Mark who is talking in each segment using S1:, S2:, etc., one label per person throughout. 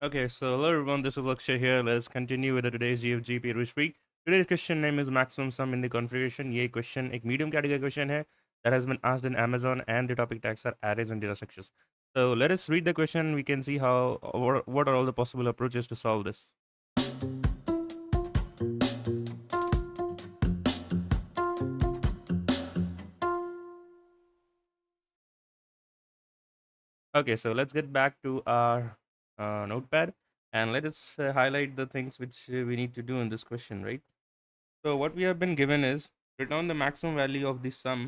S1: Okay, so hello everyone, this is Lakshay here. Let's continue with today's GFG Peerwish week. Today's question name is maximum sum in the configuration. ये question एक medium category question है that has been asked in Amazon and the topic tags are arrays and data structures. So let us read the question. We can see how what are all the possible approaches to solve this. Okay, so let's get back to our notepad and let us highlight the things which we need to do in this question, right? So what we have been given is return the maximum value of the sum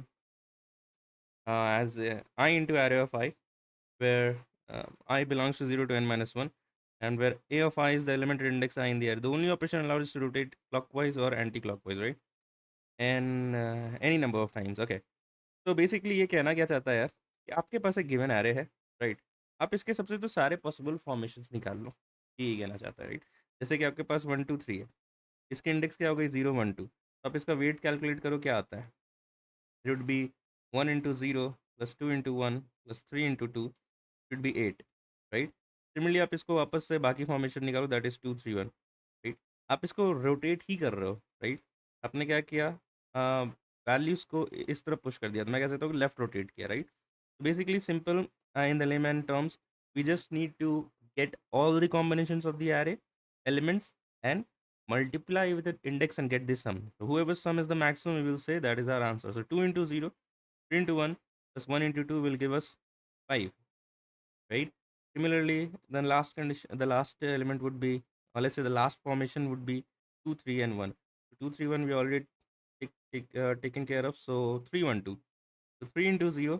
S1: as I into array of I, where I belongs to 0 to n minus 1, and where a of I is the elementary index I in the array. The only operation allowed is to rotate clockwise or anti-clockwise, right? And any number of times. Okay. तो basically ये कहना क्या चाहता है यार कि आपके पास एक गिवन एरे है, राइट? आप इसके सबसे तो सारे पॉसिबल फॉर्मेशंस निकाल लो, ये कहना चाहता है, राइट? जैसे कि आपके पास 1 2 3 है, इसके इंडेक्स क्या हो गई 0 1 2, तो आप इसका वेट कैलकुलेट करो क्या आता है। It would be 1 into 0 plus 2 into 1 plus 3 into 2 should be 8, right? Similarly आप इसको वापस से बाकी फॉर्मेशन निकालो, दैट इज़ 2 3 1, राइट? आप इसको रोटेट ही कर रहे हो, राइट? आपने क्या किया, वैल्यूज़ को इस तरफ पुश कर दिया, तो मैं कह सकता हूँ कि लेफ्ट रोटेट किया, right? Basically simple, in the layman terms, we just need to get all the combinations of the array elements and multiply with the index and get this sum. So whoever's sum is the maximum, we will say that is our answer. So 2 into 0, 3 into 1 plus 1 into 2 will give us 5, right? Similarly, the last condition, the last element would be, or let's say the last formation would be 2 3 and 1. So 2 3 1 we already taken care of, so 3 1 2. So 3 into 0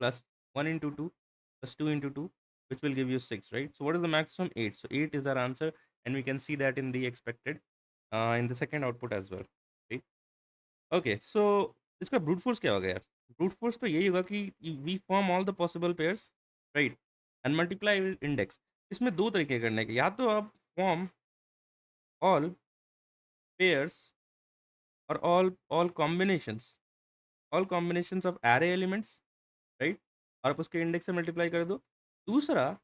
S1: plus 1 into 2 plus 2 into 2, which will give you 6, right? So what is the maximum? 8. So 8 is our answer, and we can see that in the expected, in the second output as well, right? Okay, so इसका brute force क्या होगा यार? Brute force तो यही होगा कि we form all the possible pairs, right? And multiply with index. इसमें दो तरीके करने के, या तो आप form all pairs और all combinations of array elements, right? और आप उसके इंडेक्स से मल्टीप्लाई कर दो। दूसरा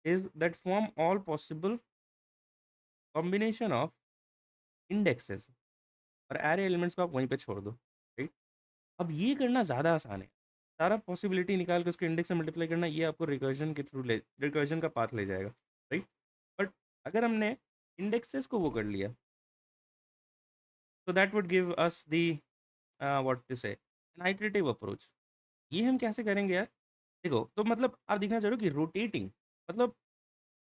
S1: is that form all possible combination of indexes और एरे एलिमेंट्स को आप वहीं पे छोड़ दो, राइट? अब ये करना ज़्यादा आसान है। सारा पॉसिबिलिटी निकाल के उसके इंडेक्स से मल्टीप्लाई करना, ये आपको रिकर्जन के थ्रू ले रिकर्जन का पाथ ले जाएगा, राइट? बट अगर हमने इंडेक्सेस को वो कर लिया, तो that would give us the what to say an iterative approach. ये हम कैसे करेंगे यार? देखो, तो मतलब आप देखना चाह रहे हो कि रोटेटिंग, मतलब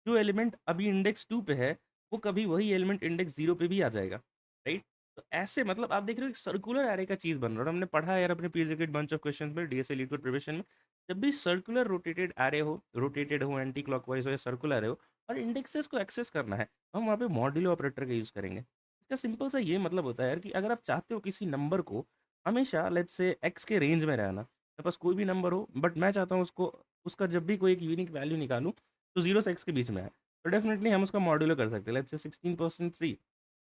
S1: जो एलिमेंट अभी इंडेक्स 2 पे है, वो कभी वही एलिमेंट इंडेक्स 0 पे भी आ जाएगा, राइट? तो ऐसे मतलब आप देख रहे हो एक सर्कुलर एरे का चीज़ बन रहा है, और हमने पढ़ा है यार अपने प्रीरेक्विजिट बंच ऑफ क्वेश्चंस में, डीएसए लिक्विड प्रिपरेशन में, जब भी सर्कुलर रोटेटेड हो, एंटी क्लॉकवाइज़ हो या सर्कुलर हो और इंडेक्सेस को एक्सेस करना है, तो हम वहाँ पे मॉड्यूलो ऑपरेटर का यूज़ करेंगे। इसका सिंपल सा ये मतलब होता है यार कि अगर आप चाहते हो किसी नंबर को हमेशा लेट्स से एक्स के रेंज में रहना, मेरे पास कोई भी नंबर हो बट मैं चाहता हूँ उसको, उसका जब भी कोई एक यूनिक वैल्यू निकालूँ, तो 0 से x के बीच में है, तो डेफ़िनेटली हम उसका मॉड्यूलो कर सकते हैं। लेट्स से 16% 3,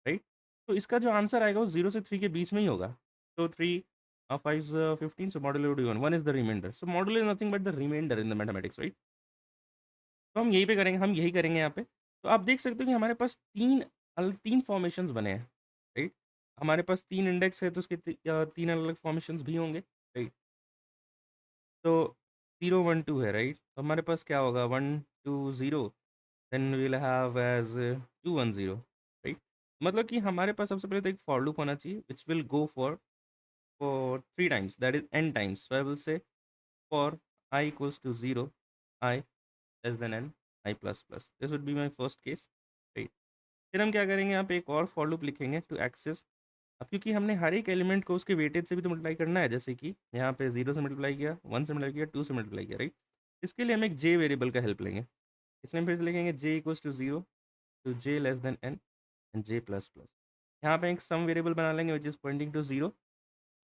S1: राइट? तो इसका जो आंसर आएगा वो 0 से 3 के बीच में ही होगा। तो 3 5 15, so modulo would be 1, 1 is the remainder. So modulo is nothing but the remainder in the mathematics, right? तो हम यहीं पे करेंगे, हम यही करेंगे यहाँ पे। तो आप देख सकते हो कि हमारे पास 3 फॉर्मेशंस बने हैं, राइट? हमारे पास 3 इंडेक्स है, तो उसके 3 अलग-अलग फॉर्मेशंस भी होंगे, राइट? तो 0 1 2 है, राइट? तो हमारे पास क्या होगा 1 2 0, then we will have as 2 1 0, right? मतलब कि हमारे पास सबसे पहले तो एक फॉर लूप होना चाहिए which will go for 3 times, that is n times. So I will say for I equals to 0, I less than n, I plus plus. This would be my first case, right? फिर हम क्या करेंगे, यहाँ पे एक और for loop लिखेंगे to access. अब क्योंकि हमने हर एक एलिमेंट को उसके वेटेज से भी तो मल्टीप्लाई करना है, जैसे कि यहाँ पे 0 से मल्टीप्लाई किया, 1 से मल्टीप्लाई किया, 2 से मल्टीप्लाई किया, राइट? इसके लिए हम एक j वेरिएबल का हेल्प लेंगे। इसमें हम फिर से लिखेंगे j equals to 0 to j less than n and j plus plus. यहाँ पे एक सम वेरिएबल बना लेंगे which is pointing to 0,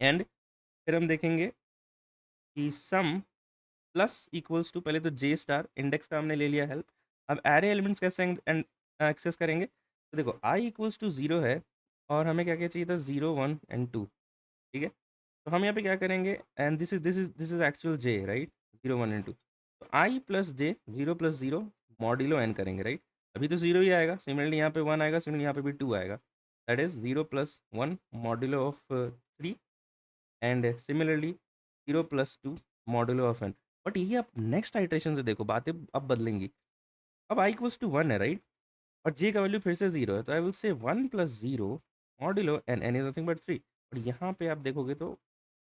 S1: and फिर हम देखेंगे कि सम प्लस इक्वल्स टू, पहले तो जे स्टार इंडेक्स का हमने ले लिया हेल्प। अब एरे एलिमेंट्स कैसे एक्सेस करेंगे, तो देखो आई इक्वल्स टू 0 है और हमें क्या क्या चाहिए था 0 1 एंड 2, ठीक है? तो हम यहाँ पे क्या करेंगे, and this is actual J, right? 0 1 and 2, तो आई प्लस जे 0 प्लस 0 मॉड्यूलो एन करेंगे, राइट? अभी तो 0 ही आएगा, सिमिलरली यहाँ पे 1 आएगा, सिमिलरली यहाँ पे भी 2 आएगा, that is 0 plus 1 modulo of 3 and similarly 0 plus 2 modulo of n. But ये आप नेक्स्ट आइट्रेशन से देखो, बातें अब बदलेंगी। अब आई इक्वल्स टू 1 है, राइट? और जे का वैल्यू फिर से 0 है, तो आई will say 1 plus 0 modulo n is nothing but 3। और यहाँ पे आप देखोगे तो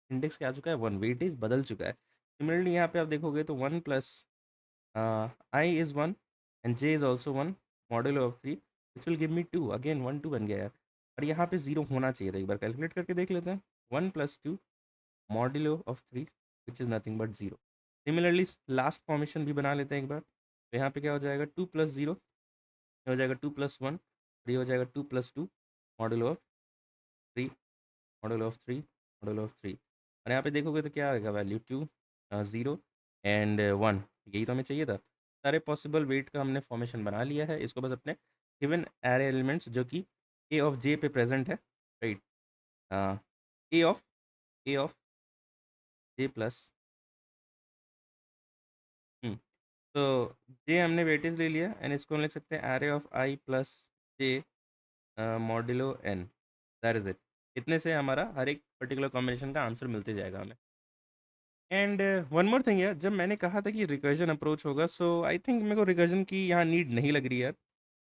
S1: इंडेक्स क्या आ चुका है, 1, वेटेज बदल चुका है। सिमिलरली यहाँ पे आप देखोगे तो 1 plus I is 1 and J is also 1 modulo of 3 which will give me 2, again 1 2 बन गया यार। और यहाँ पे 0 होना चाहिए था, एक बार कैलकुलेट करके देख लेते हैं। 1 plus 2 modulo of 3 which is nothing but 0। Similarly last formation भी बना लेते हैं एक बार। तो यहाँ पे क्या हो जाएगा, 2 प्लस 0, ये हो जाएगा 2 प्लस 1, ये हो जाएगा 2 plus 2 modulo of 3 modulo of 3 modulo of 3। और यहाँ पे देखोगे तो क्या आएगा वैल्यू, 2 0 एंड 1, यही तो हमें चाहिए था। सारे पॉसिबल वेट का हमने फॉर्मेशन बना लिया है, इसको बस अपने गिवन एरे एलिमेंट्स जो कि ए ऑफ जे पे प्रेजेंट है, right, A of A of J plus, तो जे हमने वेटेज ले लिया एंड इसको हम लिख सकते हैं array of i plus j modulo n, that is it. इतने से हमारा हर एक पर्टिकुलर कॉम्बिनेशन का आंसर मिलते जाएगा हमें। एंड वन मोर थिंग यार, जब मैंने कहा था कि रिकर्जन अप्रोच होगा, सो आई थिंक मेरे को रिकर्जन की यहाँ नीड नहीं लग रही है यार।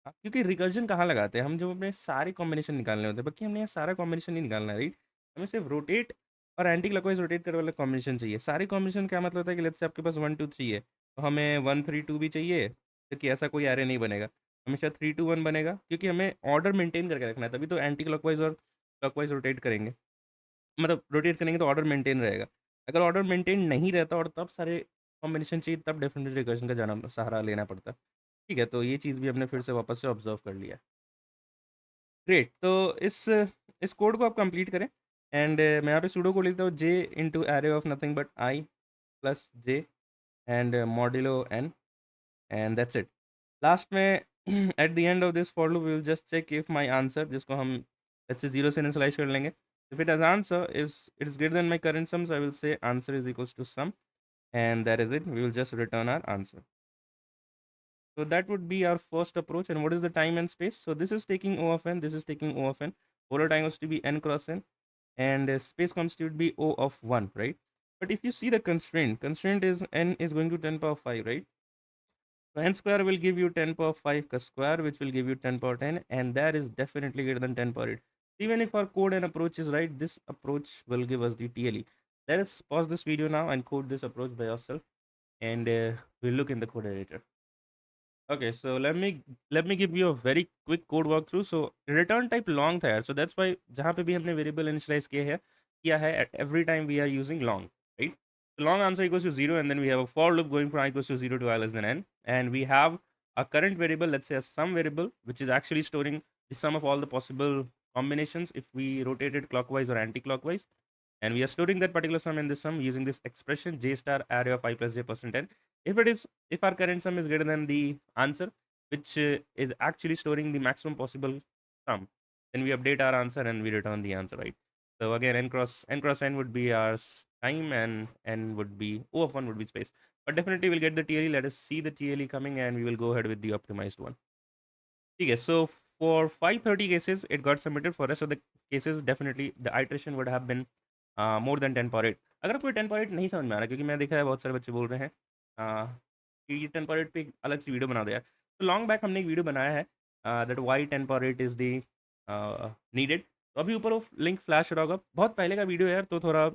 S1: क्योंकि रिकर्जन कहाँ लगाते हैं हम, जब अपने सारे कॉम्बिनेशन निकालने होते हैं, बाकी हमने यहाँ सारा कॉम्बिनेशन नहीं निकालना है, राइट? हमें सिर्फ रोटेट और एंटी क्लॉकवाइज रोटेट करने वाला कॉम्बिनेशन चाहिए। सारे कॉम्बिनेशन क्या मतलब होता है कि लेट्स से आपके पास 1 2 3 है, तो हमें 1 3 2 भी चाहिए, क्योंकि ऐसा कोई एरे नहीं बनेगा, हमेशा 3 2 1 बनेगा, क्योंकि हमें ऑर्डर मेंटेन करके रखना है, तभी तो एंटी क्लॉकवाइज और क्लॉकवाइज रोटेट करेंगे। मतलब रोटेट करेंगे तो ऑर्डर मेंटेन रहेगा। अगर ऑर्डर मेंटेन नहीं रहता और तब सारे कॉम्बिनेशन चाहिए, तब डेफिनेटली रिकर्जन का जाना सहारा लेना पड़ता। ठीक है, तो ये चीज़ भी हमने फिर से वापस से ऑब्जर्व कर लिया। ग्रेट, तो इस कोड को आप कंप्लीट करें एंड मैं यहाँ पे सूडो कोड लिखता हूँ, j into array of nothing but i plus j and modulo n and that's it. Last में at the end of this for loop we will just check if my answer, जिसको हम let's say 0 से initialize कर लेंगे। If it has answer is it is greater than my current sum, so I will say answer is equals to sum and that is it, we will just return our answer. So that would be our first approach. And what is the time and space? So this is taking O of n, this is taking O of n. Polar time has to be n cross n, and space constitute be O of 1, right? But if you see the constraint is n is going to 10 power 5, right? So n square will give you 10 power 5 ka square, which will give you 10 power 10, and that is definitely greater than 10 power 8. Even if our code and approach is right, this approach will give us the TLE. Let us pause this video now and code this approach by yourself, and we'll look in the code editor. Okay, so let me give you a very quick code walkthrough. So return type long था यार, so that's why जहाँ पे भी हमने variable initialize किया है at every time we are using long, right? So long answer equals to 0, and then we have a for loop going from I equals to 0 to I less than n, and we have a current variable, let's say a sum variable, which is actually storing the sum of all the possible combinations if we rotate it clockwise or anti-clockwise, and we are storing that particular sum in this sum using this expression j star array of I plus j percent n. If it is, if our current sum is greater than the answer, which is actually storing the maximum possible sum, then we update our answer and we return the answer, right? So again, n cross n would be our time, and n would be O of 1 would be space. But definitely we'll get the TLE. Let us see the TLE coming, and we will go ahead with the optimized one. Okay, so for 530 cases, it got submitted. For rest of the cases, definitely the iteration would have been more than 10 power 8. अगर आपको 10 power 8 नहीं समझ में आ रहा, क्योंकि मैं देखा है बहुत सारे बच्चे बोल रहे हैं कि ये 10 power 8 पे एक अलग सी वीडियो बना दो यार। तो लॉन्ग बैक हमने एक वीडियो बनाया है that why 10 power 8 is the needed. तो अभी ऊपर वो लिंक फ्लैश हो रहा होगा, बहुत पहले का वीडियो है यार, तो थोड़ा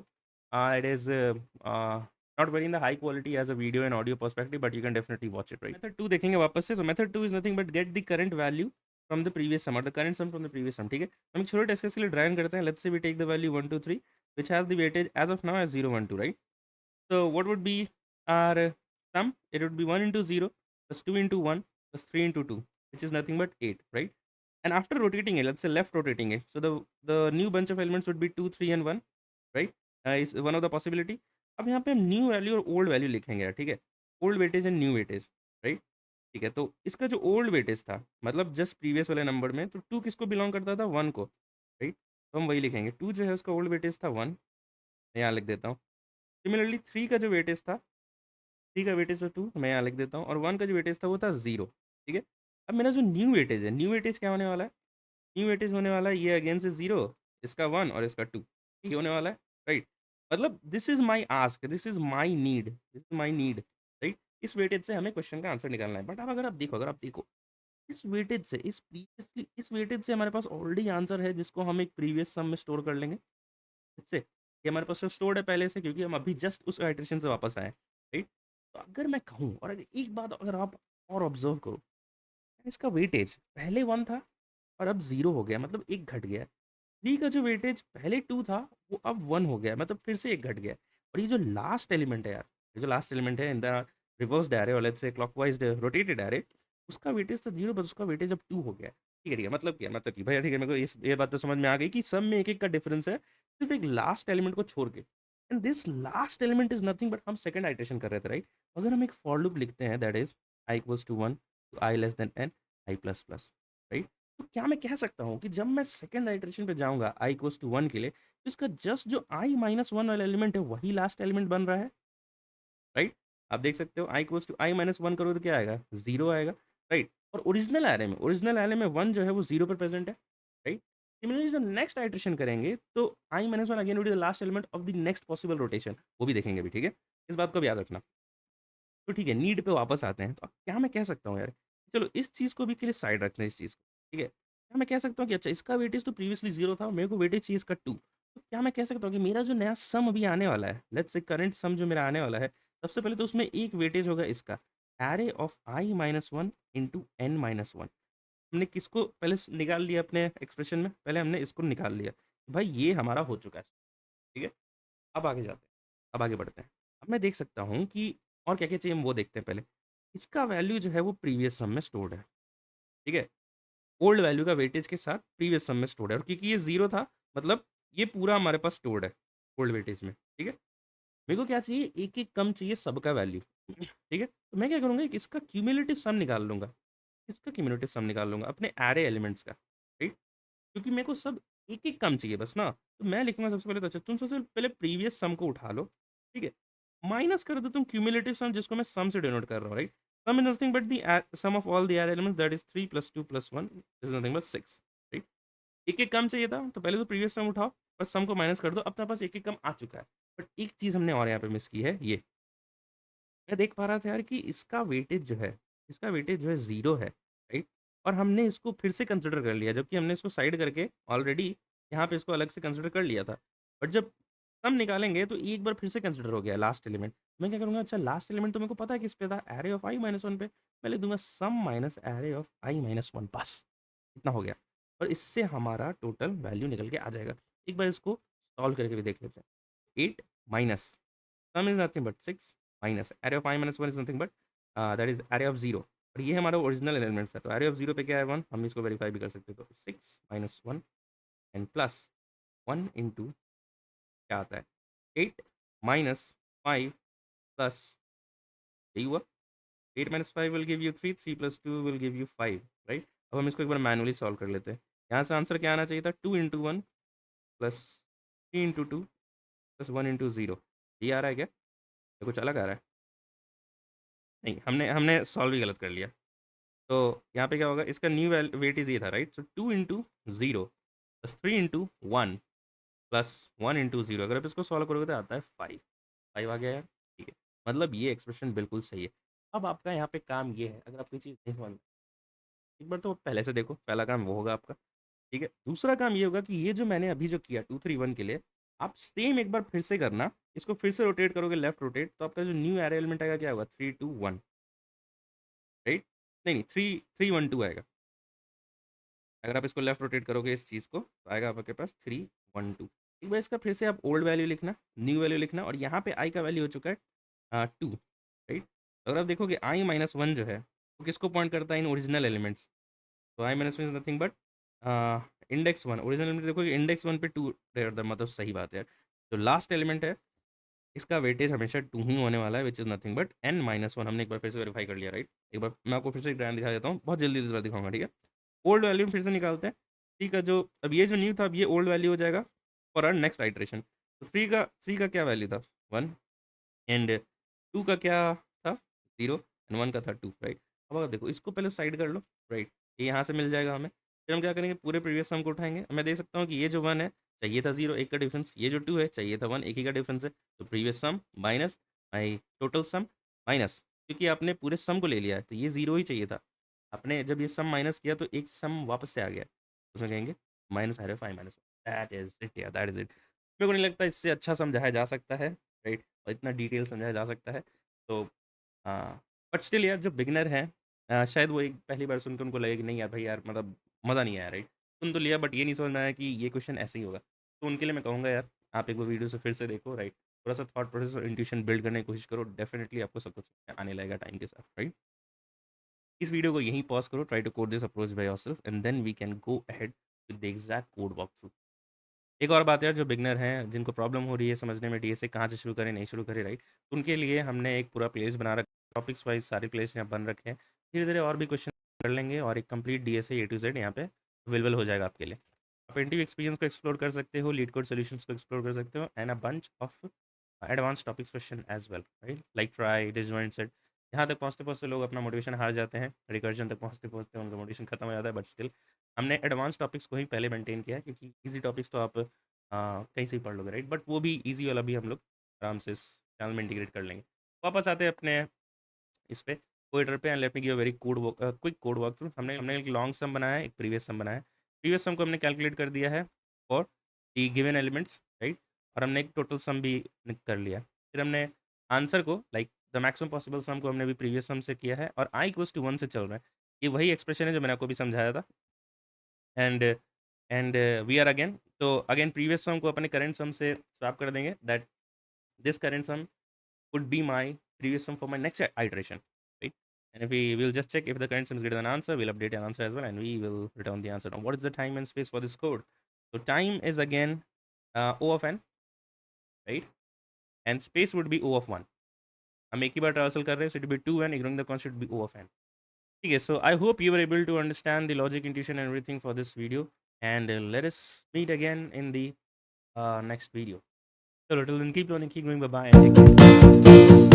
S1: it is not very in the high quality as a video and audio perspective, but you can definitely watch it, right? Method 2 देखेंगे वापस से। So method 2 is nothing but get the current value from the previous sum, और the current sum from the previous sum. ठीक है, हम एक छोटे test case के लिए ड्राइव करते हैं। Let's say we take the value 1 2 3 which has the weightage as of now as 0 1 2, right? So what would be our sum? It would be 1 into 0 plus 2 into 1 plus 3 into 2, which is nothing but 8, right? And after rotating it, let's say left rotating it, so the new bunch of elements would be 2 3 and 1, right? Is one of the possibility. अब यहाँ पे हम new value और old value लिखेंगे यार, ठीक है? Old weightage and new weightage, right? ठीक है, तो इसका जो ओल्ड वेटेज था, मतलब जस्ट प्रीवियस वाले नंबर में, तो 2 किसको बिलोंग करता था? 1 को, राइट? तो हम वही लिखेंगे। 2 जो है उसका ओल्ड वेटेज था 1, मैं यहाँ लिख देता हूँ। सिमिलरली 3 का जो वेटेज था, 3 का वेटेज था 2, मैं यहाँ लिख देता हूँ, और 1 का जो वेटेज था वो था 0, ठीक है? अब मेरा जो न्यू वेटेज है, न्यू वेटेज क्या होने वाला है? न्यू वेटेज होने वाला है ये अगेन से 0, इसका 1 और इसका 2, ये होने वाला है, राइट? मतलब this is my ask, this is my need, this is my need, right? इस वेटेज से हमें क्वेश्चन का आंसर निकालना है। बट अब अगर आप देखो इस वेटेज से, इस वेटेज से हमारे पास ऑलरेडी आंसर है जिसको हम एक प्रीवियस सम में स्टोर कर लेंगे। इससे ये हमारे पास तो स्टोर्ड है पहले से, क्योंकि हम अभी जस्ट उस आइटरेशन से वापस आए हैं, राइट? तो अगर मैं कहूँ और अगर एक बात अगर आप और ऑब्जर्व करो, इसका वेटेज पहले 1 था और अब 0 हो गया, मतलब 1 घट गया है। 3 का जो वेटेज पहले 2 था, वो अब 1 हो गया है, मतलब फिर से 1 घट गया है। और ये जो लास्ट एलिमेंट है यार, ये जो लास्ट एलिमेंट है इन द रिवर्स्ड एरे और let's say clockwise rotated array, उसका वेटेज था 0 बस उसका वेटेज अब 2 हो गया है। ठीक है, मतलब क्या है? मतलब कि भैया ठीक है, मेरे को ये बात तो समझ में आ गई कि सब में 1-1 का डिफरेंस है, सिर्फ़ एक लास्ट एलिमेंट को छोड़ के। And this last element is nothing but हम सेकंड आइटरेशन कर रहे थे, राइट? अगर हम एक फॉर लूप लिखते हैं that is i equals to 1 to i less than n, i plus plus, right? तो क्या मैं कह सकता हूँ कि जब मैं सेकंड आइटरेशन पे जाऊँगा i इक्वल्स टू 1 के लिए, तो इसका जस्ट जो i माइनस 1 वाला एलिमेंट है वही लास्ट एलिमेंट बन रहा है, राइट? आप देख सकते हो i equals to i minus 1 करोगे तो क्या आएगा? 0 आएगा, राइट? और ओरिजिनल एरे में 1 जो है वो 0 पे प्रेज़ेंट है, राइट? सिमिलरली जब नेक्स्ट आइटरेशन करेंगे तो i minus 1 again will be the last element of the next possible rotation, वो भी देखेंगे अभी, ठीक है? इस बात को भी याद रखना। तो ठीक है, नीड पे वापस आते हैं। तो अब क्या मैं कह सकता हूँ यार, चलो इस चीज़ को भी के लिए साइड रखते हैं इस चीज़ को, ठीक है? क्या मैं कह सकता हूँ कि अच्छा इसका वेटेज तो प्रीवियसली 0 था, मेरे को वेटेज चाहिए इसका 2। तो क्या मैं कह सकता हूँ कि मेरा जो नया सम अभी आने वाला है, लेट्स से करंट सम जो मेरा आने वाला है, सबसे पहले तो उसमें एक वेटेज होगा इसका, array of i minus 1 into n minus 1। हमने किसको पहले निकाल लिया अपने एक्सप्रेशन में? पहले हमने इसको निकाल लिया। भाई ये हमारा हो चुका है, ठीक है? अब आगे जाते हैं, अब आगे बढ़ते हैं। अब मैं देख सकता हूँ कि और क्या-क्या चाहिए हम वो देखते हैं पहले। इसका वैल्यू जो है वो प्रीवियस सम में स्टोर्ड है, ठीक है? ओल्ड वैल्यू का वेटेज के साथ प्रीवियस सम में स्टोर्ड है और क्योंकि ये 0 था, मतलब ये पूरा हमारे पास स्टोर्ड है ओल्ड वेटेज में, ठीक है? मेरे को क्या चाहिए, एक-एक कम चाहिए सबका वैल्यू, ठीक है? तो मैं क्या करूँगा, एक इसका क्यूमुलेटिव सम निकाल लूँगा, इसका क्यूमुलेटिव सम निकाल लूँगा अपने एरे एलिमेंट्स का, राइट? क्योंकि मेरे को सब एक-एक कम चाहिए बस ना, तो मैं लिखूँगा सबसे पहले, तो अच्छा तुम सबसे पहले प्रीवियस सम को उठा लो, ठीक है? माइनस कर दो तुम क्यूमुलेटिव सम जिसको मैं सम से डिनोट कर रहा हूँ, right? Sum is nothing but the sum of all the array elements that is 3 + 2 + 1 is nothing but 6, right? एक-एक कम चाहिए था, तो पहले तो प्रीवियस सम उठाओ और सम को माइनस कर दो, अपने पास एक-एक कम आ चुका है। बट एक चीज़ हमने और यहाँ पे मिस की है ये, मैं देख पा रहा था यार कि इसका वेटेज जो है 0 है, राइट? और हमने इसको फिर से कंसिडर कर लिया, जबकि हमने इसको साइड करके ऑलरेडी यहाँ पे इसको अलग से कंसिडर कर लिया था। बट जब सम निकालेंगे तो एक बार फिर से कंसिडर हो गया लास्ट एलिमेंट। मैं क्या करूँगा, अच्छा लास्ट एलिमेंट तो मेरे को पता है किस पे था, एरे ऑफ i-1 पे। मैं लिख दूँगा सम माइनस एरे ऑफ i-1 बस, इतना हो गया। और इससे हमारा टोटल वैल्यू निकल के आ जाएगा। एक बार इसको सॉल्व करके भी देख लेते हैं। 8 minus sum is nothing but 6 minus array of i-1 is nothing but that is array of 0 और ये हमारा ओरिजिनल एलिमेंट्स है। तो array ऑफ 0 पे क्या है 1, हम इसको वेरीफाई भी कर सकते हैं। तो 6 माइनस 1 एंड प्लस 1 इंटू क्या आता है 8 माइनस 5 प्लस, यही हुआ 8 minus 5 will give you 3, 3 plus 2 will give you 5, right? अब हम इसको एक बार मैनुअली सॉल्व कर लेते हैं। यहाँ से आंसर क्या आना चाहिए था, 2 into 1 plus 3 into 2 plus 1 into 0, ये आ रहा है क्या? या कुछ अलग आ रहा है? नहीं, हमने हमने सॉल्व ही गलत कर लिया। तो यहाँ पे क्या होगा, इसका न्यू वेटेज ये था, राइट? सो 2 into 0 plus 3 into 1 plus 1 into 0, अगर आप इसको सॉल्व करोगे तो आता है 5। 5 आ गया यार, ठीक है। मतलब ये एक्सप्रेशन बिल्कुल सही है। अब आपका यहाँ पे काम ये है, अगर आपको ये चीज़ नहीं समझ में, एक बार तो पहले से देखो, पहला काम वो होगा आपका, ठीक है। दूसरा काम ये होगा कि ये जो मैंने अभी जो किया 2 3 1 के लिए, आप सेम एक बार फिर से करना। इसको फिर से रोटेट करोगे, लेफ्ट रोटेट, तो आपका जो न्यू एरे एलिमेंट आएगा क्या होगा, 3 2 1, राइट? नहीं, 3 3 1 2 आएगा। अगर आप इसको लेफ्ट रोटेट करोगे इस चीज़ को, तो आएगा आपके पास 3 1 2। एक बार इसका फिर से आप ओल्ड वैल्यू लिखना, न्यू वैल्यू लिखना, और यहाँ पे आई का वैल्यू हो चुका है 2, राइट? अगर आप देखोगे आई माइनस 1 जो है वो किसको पॉइंट करता है, इन ओरिजिनल एलिमेंट्स। तो i minus 1 is nothing but index 1, original element देखोगे इंडेक्स 1 पे 2, मतलब सही बात है यार। जो लास्ट एलिमेंट है इसका वेटेज हमेशा 2 ही होने वाला है, which is nothing but n minus 1। हमने एक बार फिर से वेरीफाई कर लिया, राइट? एक बार मैं आपको फिर से एक डायग्राम दिखा देता हूँ, बहुत जल्दी इस बार दिखाऊंगा, ठीक है? ओल्ड वैल्यू फिर से निकालते हैं। ठीक है, जो अब ये जो न्यू था, अब ये ओल्ड वैल्यू हो जाएगा फॉर आवर नेक्स्ट आइटरेशन। तो 3 का क्या वैल्यू था, 1, एंड 2 का क्या था, 0, एंड 1 का था 2, राइट? अब अगर देखो इसको पहले साइड कर लो, राइट, ये यहाँ से मिल जाएगा हमें। फिर हम क्या करेंगे, पूरे प्रीवियस सम को उठाएंगे। मैं देख सकता हूँ कि ये जो 1 है चाहिए था 0, एक का डिफरेंस, ये जो 2 है चाहिए था 1, एक ही का डिफरेंस है। तो previous sum minus my total sum minus, क्योंकि आपने पूरे सम को ले लिया है तो ये 0 ही चाहिए था। आपने जब ये सम माइनस किया तो एक सम वापस से आ गया, उसमें कहेंगे माइनस आ 5 माइनस, दैट इज इट यार, दैट इज इट। मेरे को नहीं लगता इससे अच्छा समझाया जा सकता है, राइट, और इतना डिटेल समझाया जा सकता है। तो हाँ, बट स्टिल यार जो बिगिनर हैं, शायद वो एक पहली बार सुन के उनको लगे कि नहीं यार भाई यार मतलब मज़ा नहीं आया, राइट। सुन तो लिया बट ये नहीं समझ में आया कि ये क्वेश्चन ऐसे ही होगा। तो उनके लिए मैं कहूँगा यार, आप एक बार वीडियो से फिर से देखो, राइट, थोड़ा सा थॉट प्रोसेस और इंट्यूशन बिल्ड करने की कोशिश करो, डेफिनेटली आपको सब कुछ आने लगेगा टाइम के साथ, राइट। इस वीडियो को यहीं पॉज करो, try to code this approach by yourself and then we can go ahead with the exact code walk through. एक और बात यार, जो बिगनर हैं जिनको प्रॉब्लम हो रही है समझने में डीएसए कहाँ से शुरू करें नहीं शुरू करें, राइट, तो उनके लिए हमने एक पूरा प्लेलिस्ट बना रखा, टॉपिक्स वाइज सारे प्लेलिस्ट यहाँ बन रखे हैं। धीरे धीरे और भी क्वेश्चन कर लेंगे और एक complete DSA A to Z यहाँ पे अवेलेबल हो जाएगा आपके लिए। आप इंटरव्यू एक्सपीरियंस को एक्सप्लोर कर सकते हो, लीड कोड सॉल्यूशंस को एक्सप्लोर कर सकते हो, and a bunch of advance topics question as well, right, like trie disjoint set. यहाँ तक पहुँचते पहुँचते लोग अपना मोटिवेशन हार जाते हैं, रिकर्जन तक पहुँचते पहुँचते उनका मोटिवेशन खत्म हो जाता है, बट स्टिल हमने एडवांस टॉपिक्स को ही पहले मेंटेन किया है, क्योंकि इजी टॉपिक्स तो आप कहीं से ही पढ़ लोगे, राइट, बट वो भी ईजी वाला भी हम लोग आराम से इस चैनल में इंटीग्रेट कर लेंगे। वापस आते हैं अपने इस पे कोएडर पे, and let me give a very quick code walk through. हमने हमने एक लॉन्ग सम बनाया है, एक प्रीवियस सम बनाया है। प्रीवियस सम को हमने कैलकुलेट कर दिया है for the given elements, right, और हमने एक टोटल सम भी कर लिया। फिर हमने आंसर को लाइक द मैक्सिमम पॉसिबल सम को हमने भी प्रीवियस सम से किया है, और i = 1 से चल रहा है। ये वही एक्सप्रेशन है जो मैंने आपको भी समझाया था। And and we are again, तो अगेन प्रीवियस सम को अपने करंट सम से स्वैप कर देंगे, that this current sum could be my previous sum for my next iteration, right? And if we will just check if the current sum is greater than answer, we'll update an answer as well, and we will return the answer. Now, what is the time and space for this code? So time is again O of n, right? And space would be O of 1. हम एक ही बार transfer कर रहे हैं, so it would be 2n, ignoring the constant would be O of n. Okay, so I hope you were able to understand the logic, intuition, and everything for this video. And let us meet again in the next video. So, till then, keep learning, keep going. Bye bye, and take care.